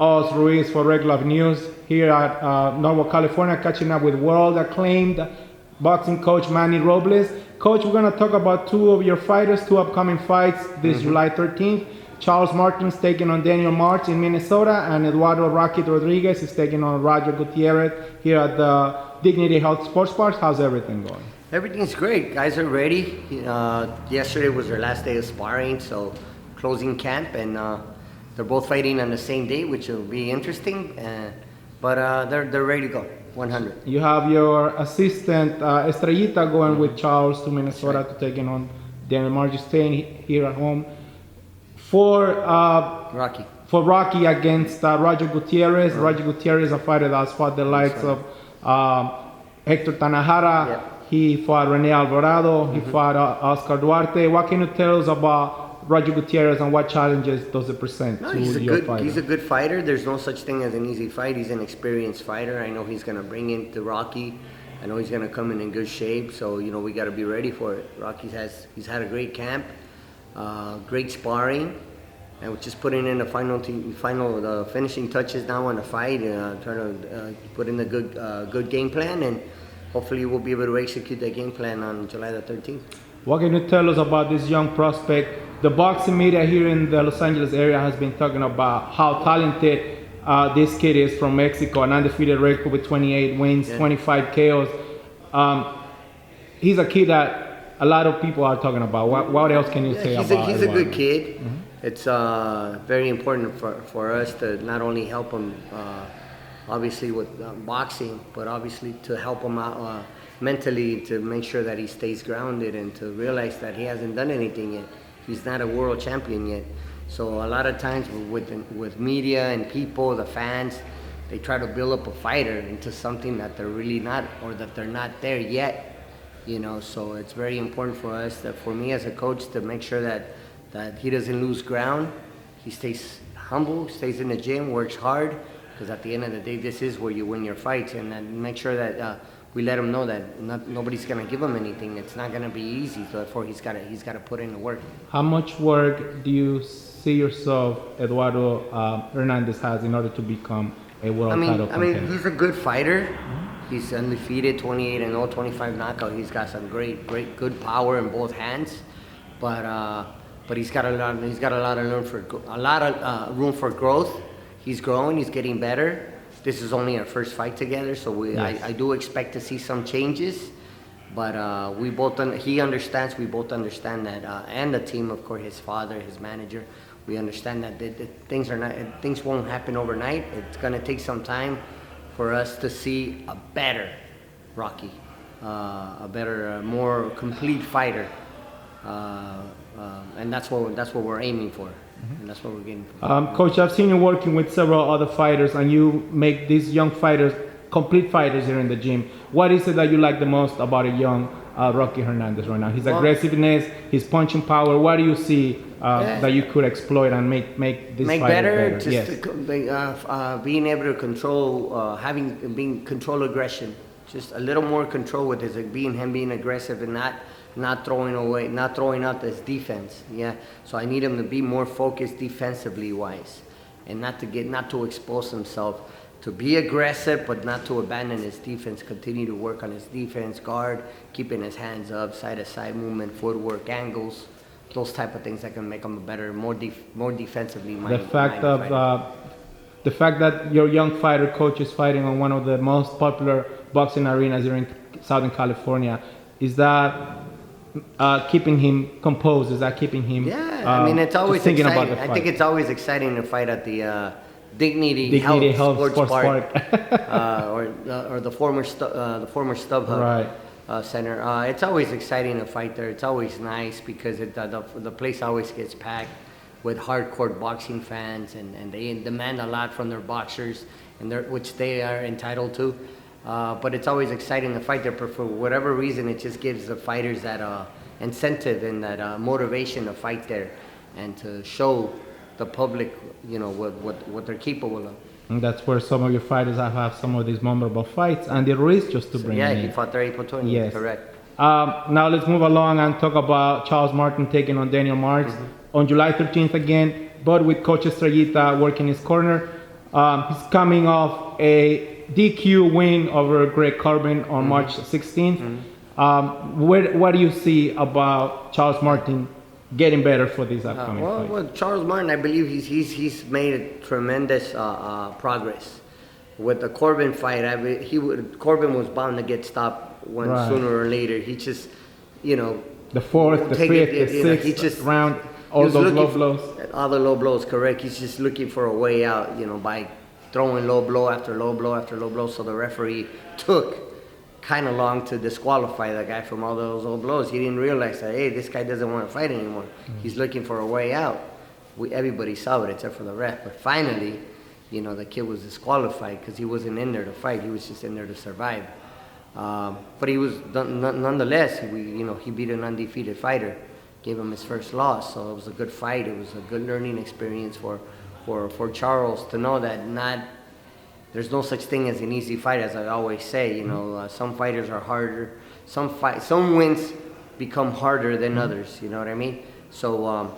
Oz Ruiz for Regular News here at Norwalk, California, catching up with world-acclaimed boxing coach Manny Robles. Coach, we're going to talk about two of your fighters, two upcoming fights this July 13th. Charles Martin's taking on Daniel Martz in Minnesota, and Eduardo Rocky Rodriguez is taking on Roger Gutierrez here at the Dignity Health Sports Park. How's everything going? Everything's great. Guys are ready. Yesterday was their last day of sparring, so closing camp, and they're both fighting on the same day, which will be interesting. But they're ready to go. 100. You have your assistant Estrellita going with Charles to Minnesota to taking on Daniel Martz. You're staying here at home for Rocky against Roger Gutierrez. Roger Gutierrez, a fighter that's fought the likes of Hector Tanajara. Yeah. He fought Rene Alvarado. He fought Oscar Duarte. What can you tell us about Roger Gutierrez and what challenges does it present to your fighter? He's a good fighter. There's no such thing as an easy fight. He's an experienced fighter. I know he's going to bring in the Rocky. I know he's going to come in good shape. So, we got to be ready for it. He's had a great camp, great sparring. And we're just putting in the finishing touches now on the fight, trying to put in a good game plan, and hopefully we'll be able to execute that game plan on July the 13th. What can you tell us about this young prospect? The boxing media here in the Los Angeles area has been talking about how talented this kid is from Mexico, an undefeated record with 28 wins, 25 KOs. He's a kid that a lot of people are talking about. What else can you say about him? He's a good kid. It's very important for us to not only help him, obviously with boxing, but obviously to help him out mentally, to make sure that he stays grounded and to realize that he hasn't done anything yet. He's not a world champion yet. So a lot of times with media and people, the fans, they try to build up a fighter into something that they're really not, or that they're not there yet. So it's very important for us, for me as a coach, to make sure that he doesn't lose ground. He stays humble, stays in the gym, works hard, because at the end of the day, this is where you win your fights, and then make sure that we let him know that nobody's going to give him anything. It's not going to be easy, therefore he's got to put in the work. How much work do you see yourself Eduardo Hernandez has in order to become a world title contender? He's a good fighter. He's undefeated, 28-0, 25 knockout. He's got some good power in both hands, but he's got a lot of room for growth. He's growing. He's getting better. This is only our first fight together, so I do expect to see some changes. But he understands. We both understand that, and the team, of course, his father, his manager. We understand that things won't happen overnight. It's going to take some time for us to see a better Rocky, a better, more complete fighter. And that's what we're aiming for, and that's what we're getting for. Coach, I've seen you working with several other fighters, and you make these young fighters complete fighters here in the gym. What is it that you like the most about a young Rocky Hernandez right now? His aggressiveness, his punching power. What do you see that you could exploit and make this fighter better? Just being able to control, control aggression. Just a little more control with being aggressive and not throwing out this defense. So I need him to be more focused defensively wise, and not to expose himself, to be aggressive but not to abandon his defense. Continue to work on his defense, guard, keeping his hands up, side to side movement, footwork, angles, those type of things that can make him a better, more defensively minded. The fact that your young fighter coach is fighting on one of the most popular boxing arenas here in Southern California, is that keeping him composed? Is that keeping him? It's always thinking exciting. about the fight? I think it's always exciting to fight at the Dignity Health Sports Park, or the former StubHub Center. It's always exciting to fight there. It's always nice because the place always gets packed with hardcore boxing fans, and they demand a lot from their boxers, which they are entitled to. But it's always exciting to fight there. For whatever reason, it just gives the fighters that incentive and that motivation to fight there and to show the public, what they're capable of. And that's where some of your fighters have some of these memorable fights. Andy Ruiz, just to bring in. He fought there April 20th. Yes. Correct. Now let's move along and talk about Charles Martin taking on Daniel Martz on July 13th again, but with Coach Estrellita working his corner. He's coming off a DQ win over Greg Corbin on March 16th. What do you see about Charles Martin getting better for this upcoming fight? Well, Charles Martin, I believe he's made a tremendous progress. With the Corbin fight, Corbin was bound to get stopped sooner or later. He just, the fourth, the fifth, the sixth round, all those low blows. All the low blows, correct. He's just looking for a way out, by throwing low blow after low blow after low blow. So the referee took kind of long to disqualify the guy from all those low blows. He didn't realize that, hey, this guy doesn't want to fight anymore. He's looking for a way out. Everybody saw it except for the ref. But finally, the kid was disqualified because he wasn't in there to fight. He was just in there to survive. But he was, nonetheless, he beat an undefeated fighter, gave him his first loss. So it was a good fight. It was a good learning experience for Charles to know that there's no such thing as an easy fight, as I always say. Some fighters are harder. Some wins become harder than others. You know what I mean? So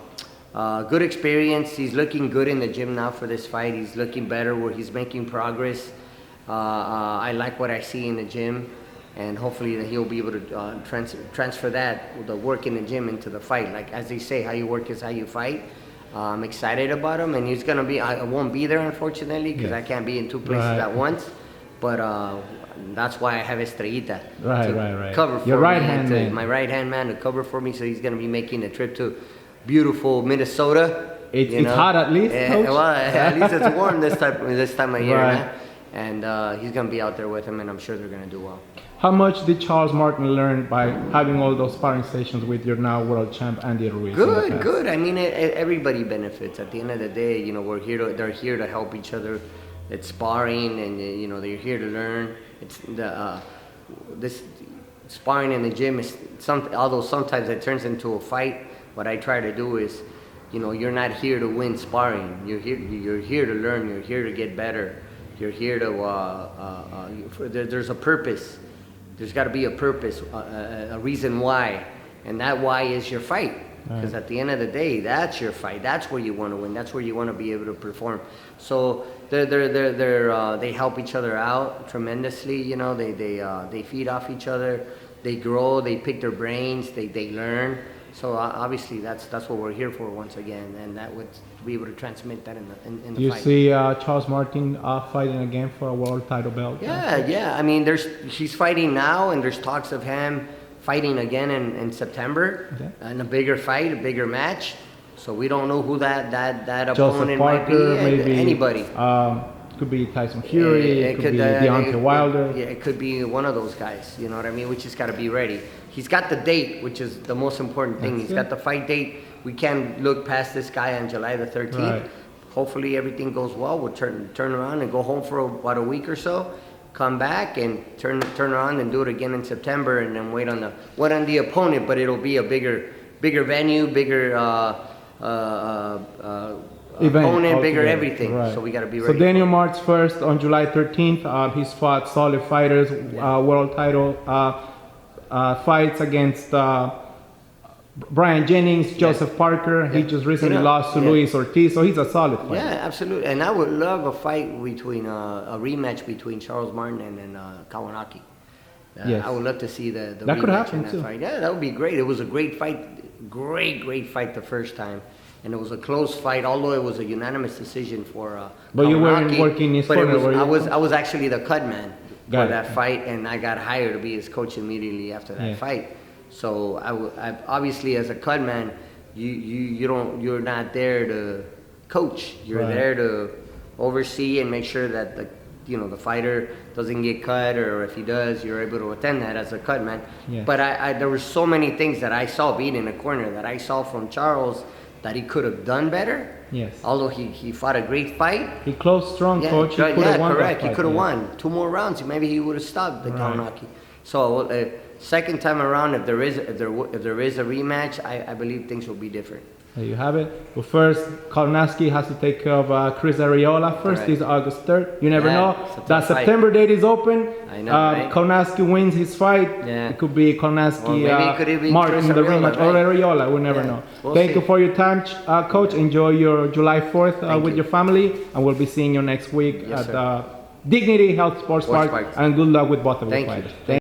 good experience. He's looking good in the gym now for this fight. He's looking better where he's making progress. I like what I see in the gym, and hopefully that he'll be able to transfer that, the work in the gym, into the fight. Like as they say, how you work is how you fight. I'm excited about him, and he's gonna be. I won't be there, unfortunately, because I can't be in two places at once. But that's why I have Estrellita right. cover for your right me. hand man. My right hand man to cover for me. So he's gonna be making a trip to beautiful Minnesota. It's hot at least. Coach? Well, at least it's warm this time of year, man. And he's gonna be out there with him, and I'm sure they're gonna do well. How much did Charles Martin learn by having all those sparring sessions with your now world champ Andy Ruiz? Good. I mean, everybody benefits. At the end of the day, they're here to help each other. It's sparring, and they're here to learn. It's this sparring in the gym is although sometimes it turns into a fight. What I try to do is, you're not here to win sparring. You're here to learn. You're here to get better. You're here to. There's a purpose. There's got to be a purpose, a reason why, and that why is your fight. Because at the end of the day, that's your fight. That's where you want to win. That's where you want to be able to perform. So they help each other out tremendously. They feed off each other. They grow. They pick their brains. They learn. So obviously that's what we're here for once again, and that would be able to transmit that in the you fight. You see Charles Martin fighting again for a world title belt? Yeah. I mean, he's fighting now, and there's talks of him fighting again in September, in a bigger fight, a bigger match. So we don't know who that opponent might be. Maybe anybody. Could be Tyson Fury. It could be Deontay Wilder. It could be one of those guys. You know what I mean? We just got to be ready. He's got the date, which is the most important thing. He's got the fight date. We can't look past this guy on July the 13th. Right. Hopefully everything goes well. We'll turn around and go home for about a week or so. Come back and turn around and do it again in September, and then wait on the opponent. But it'll be a bigger venue, bigger opponent, bigger everything. Right. So we got to be ready. So Daniel Martz first on July 13th. He's fought solid fighters, world title fights against Brian Jennings, Joseph Parker. He just recently lost to Luis Ortiz, so he's a solid fighter. Yeah, absolutely. And I would love a fight between a rematch between Charles Martin and Kawanaki. I would love to see the that rematch could happen in that too. fight. Yeah, that would be great. It was a great fight, great fight the first time. And it was a close fight, although it was a unanimous decision for But Kawanaki. You weren't working his corner, were you? I was actually the cut man for that fight, and I got hired to be his coach immediately after that fight. So I obviously, as a cut man, you're not there to coach. You're there to oversee and make sure that the fighter doesn't get cut, or if he does, you're able to attend that as a cut man. But there were so many things that I saw being in the corner that I saw from Charles that he could have done better. Yes. Although he fought a great fight. He closed strong, coach. He could have won correct. That fight, he could have won 2 more rounds. Maybe he would have stopped the Kawanaki. So second time around, if there is a rematch, I believe things will be different. There you have it. But first, Karnaski has to take care of Chris Arreola first. Right. This is August 3rd. You never Yeah, know. it's a tough That fight. September date is open. I know, right? Karnaski wins his fight. Yeah. It could be Karnaski, Or maybe it could even be Martin Chris in the Arreola, rematch, or right? Arreola. We never Yeah. know. We'll Thank see. you for your time, Coach. Enjoy your July 4th with you. your family, and we'll be seeing you next week Yes, at sir. Dignity Health Sports Park. Park. And good luck with both of Thank your you. fighters.